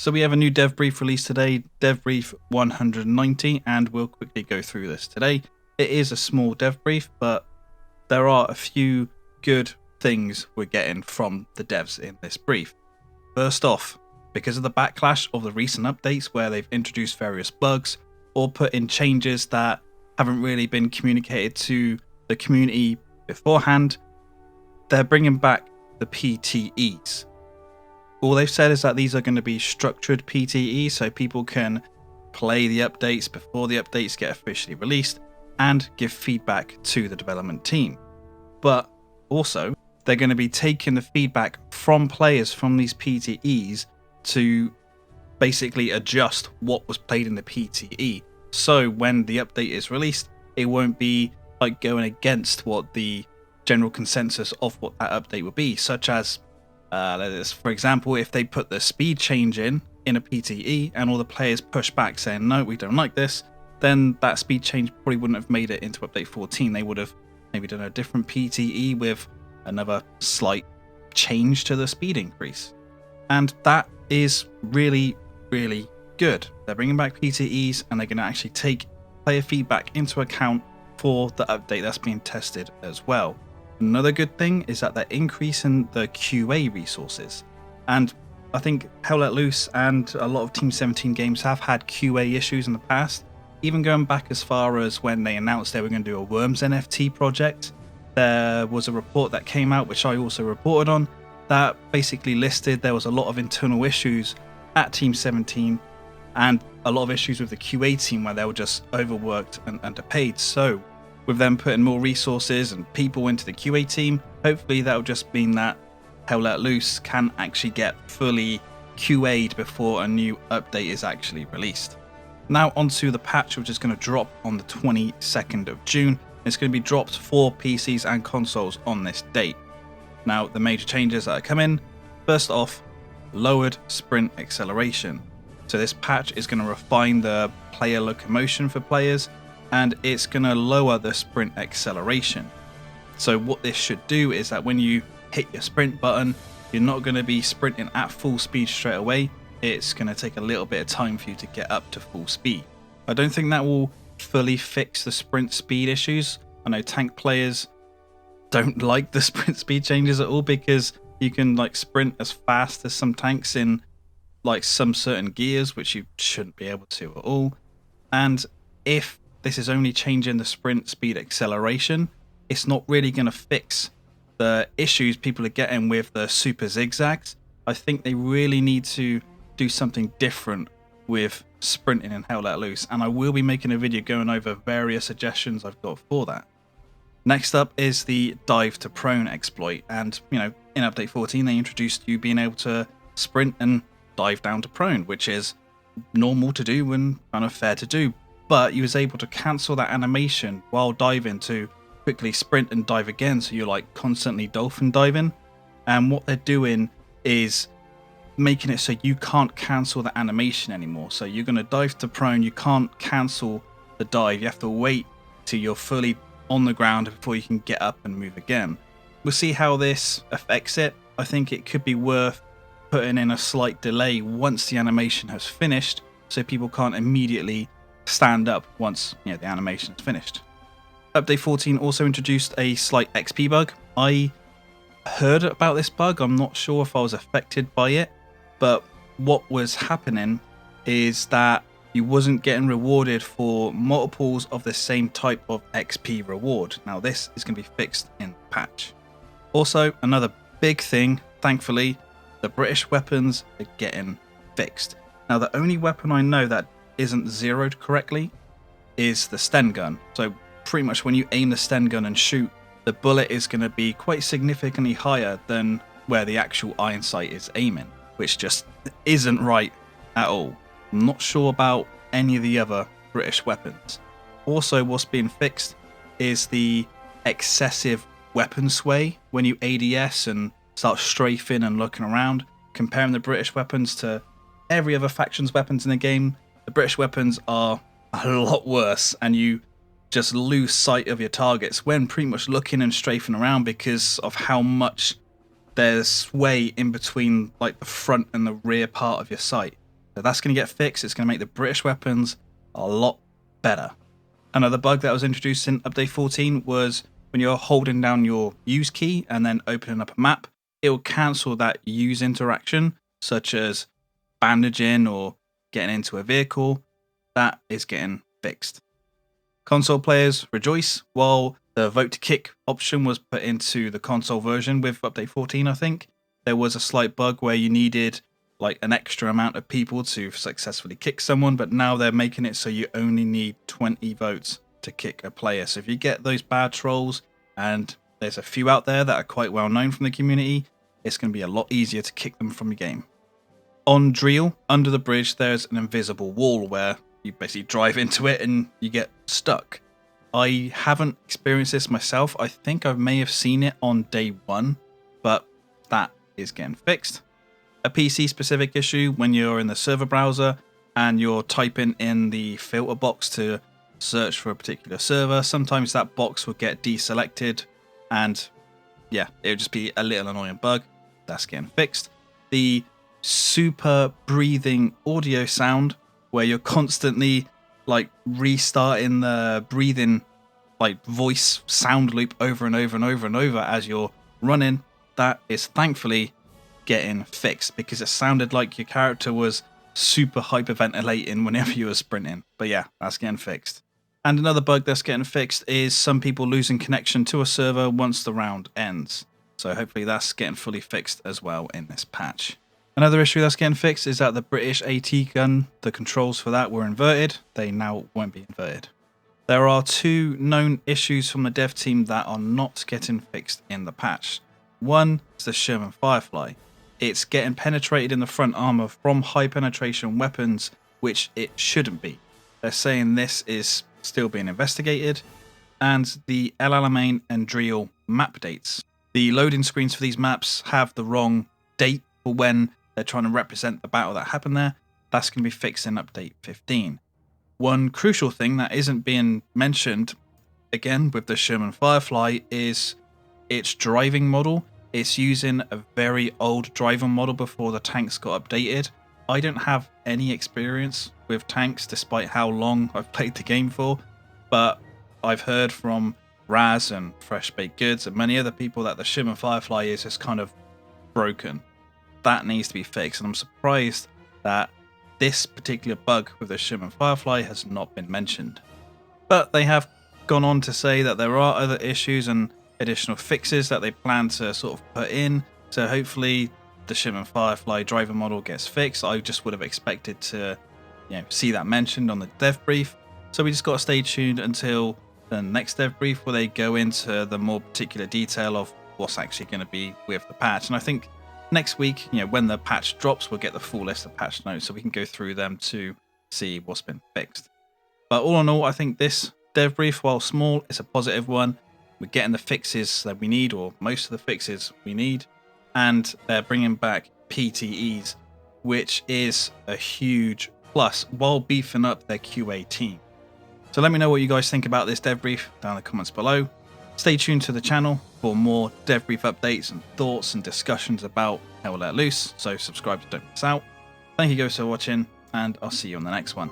So we have a new dev brief released today, dev brief 190, and we'll quickly go through this today. It is a small dev brief, but there are a few good things we're getting from the devs in this brief. First off, because of the backlash of the recent updates where they've introduced various bugs or put in changes that haven't really been communicated to the community beforehand, they're bringing back the PTEs. All they've said is that these are going to be structured PTEs, so people can play the updates before the updates get officially released and give feedback to the development team. But also, they're going to be taking the feedback from players from these PTEs to basically adjust what was played in the PTE. So when the update is released, it won't be like going against what the general consensus of what that update would be, such as for example, if they put the speed change in a PTE and all the players push back saying no, we don't like this, then that speed change probably wouldn't have made it into update 14. They would have maybe done a different PTE with another slight change to the speed increase. And that is really, really good. They're bringing back PTEs and they're going to actually take player feedback into account for the update that's being tested as well. Another good thing is that they're increasing the QA resources. And I think Hell Let Loose and a lot of Team 17 games have had QA issues in the past. Even going back as far as when they announced they were going to do a Worms NFT project, there was a report that came out, which I also reported on, that basically listed there was a lot of internal issues at Team 17 and a lot of issues with the QA team where they were just overworked and underpaid. So with them putting more resources and people into the QA team, hopefully that'll just mean that Hell Let Loose can actually get fully QA'd before a new update is actually released. Now onto the patch, which is going to drop on the 22nd of June. It's going to be dropped for PCs and consoles on this date. Now the major changes that are coming, first off, lowered sprint acceleration. So this patch is going to refine the player locomotion for players, and it's going to lower the sprint acceleration. So what this should do is that when you hit your sprint button, you're not going to be sprinting at full speed straight away. It's going to take a little bit of time for you to get up to full speed. I don't think that will fully fix the sprint speed issues. I know tank players don't like the sprint speed changes at all because you can like sprint as fast as some tanks in like some certain gears, which you shouldn't be able to at all. And if this is only changing the sprint speed acceleration, it's not really going to fix the issues people are getting with the super zigzags. I think they really need to do something different with sprinting in Hell Let Loose, and I will be making a video going over various suggestions I've got for that. Next up is the dive to prone exploit, and in update 14 they introduced you being able to sprint and dive down to prone, which is normal to do and kind of fair to do. But you was able to cancel that animation while diving to quickly sprint and dive again, so you're like constantly dolphin diving. And what they're doing is making it so you can't cancel the animation anymore. So you're going to dive to prone, you can't cancel the dive, you have to wait till you're fully on the ground before you can get up and move again. We'll see how this affects it. I think it could be worth putting in a slight delay once the animation has finished, so people can't immediately stand up once the animation is finished. Update 14 also introduced a slight XP bug. I heard about this bug, I'm not sure if I was affected by it, but what was happening is that you wasn't getting rewarded for multiples of the same type of XP reward. Now this is going to be fixed in the patch. Also, another big thing, thankfully, the British weapons are getting fixed. Now the only weapon I know that isn't zeroed correctly is the Sten gun. So pretty much when you aim the Sten gun and shoot, the bullet is going to be quite significantly higher than where the actual iron sight is aiming, which just isn't right at all. I'm not sure about any of the other British weapons. Also, what's being fixed is the excessive weapon sway when you ADS and start strafing and looking around. Comparing the British weapons to every other faction's weapons in the game, the British weapons are a lot worse, and you just lose sight of your targets when pretty much looking and strafing around because of how much there's sway in between like the front and the rear part of your sight. So that's going to get fixed. It's going to make the British weapons a lot better. Another bug that was introduced in update 14 was when you're holding down your use key and then opening up a map, it will cancel that use interaction, such as bandaging or getting into a vehicle. That is getting fixed. Console players rejoice. While the vote to kick option was put into the console version with update 14, I think, there was a slight bug where you needed like an extra amount of people to successfully kick someone, but now they're making it so you only need 20 votes to kick a player. So if you get those bad trolls, and there's a few out there that are quite well known from the community, it's going to be a lot easier to kick them from the game. On Driel, under the bridge, there's an invisible wall where you basically drive into it and you get stuck. I haven't experienced this myself. I think I may have seen it on day 1, but that is getting fixed. A PC specific issue when you're in the server browser and you're typing in the filter box to search for a particular server, sometimes that box will get deselected, and yeah, it would just be a little annoying bug. That's getting fixed. The super breathing audio sound where you're constantly like restarting the breathing like voice sound loop over and over and over and over as you're running, that is thankfully getting fixed, because it sounded like your character was super hyperventilating whenever you were sprinting. But yeah, that's getting fixed. And another bug that's getting fixed is some people losing connection to a server once the round ends. So hopefully that's getting fully fixed as well in this patch. Another issue that's getting fixed is that the British AT gun, the controls for that were inverted. They now won't be inverted. There are 2 known issues from the dev team that are not getting fixed in the patch. One is the Sherman Firefly. It's getting penetrated in the front armor from high penetration weapons, which it shouldn't be. They're saying this is still being investigated. And the El Alamein and Driel map dates. The loading screens for these maps have the wrong date for when they're trying to represent the battle that happened there. That's going to be fixed in update 15. One crucial thing that isn't being mentioned, again with the Sherman Firefly, is its driving model. It's using a very old driving model before the tanks got updated. I don't have any experience with tanks despite how long I've played the game for, but I've heard from Raz and Fresh Baked Goods and many other people that the Sherman Firefly is just kind of broken. That needs to be fixed, and I'm surprised that this particular bug with the Sherman Firefly has not been mentioned. But they have gone on to say that there are other issues and additional fixes that they plan to sort of put in, so hopefully the Sherman Firefly driver model gets fixed. I just would have expected to see that mentioned on the dev brief, so we just got to stay tuned until the next dev brief where they go into the more particular detail of what's actually going to be with the patch. And I think next week, when the patch drops, we'll get the full list of patch notes so we can go through them to see what's been fixed. But all in all, I think this dev brief, while small, is a positive one. We're getting the fixes that we need, or most of the fixes we need, and they're bringing back PTEs, which is a huge plus, while beefing up their QA team. So let me know what you guys think about this dev brief down in the comments below. Stay tuned to the channel for more dev brief updates and thoughts and discussions about Hell Let Loose, so subscribe to don't miss out. Thank you guys for watching, and I'll see you on the next one.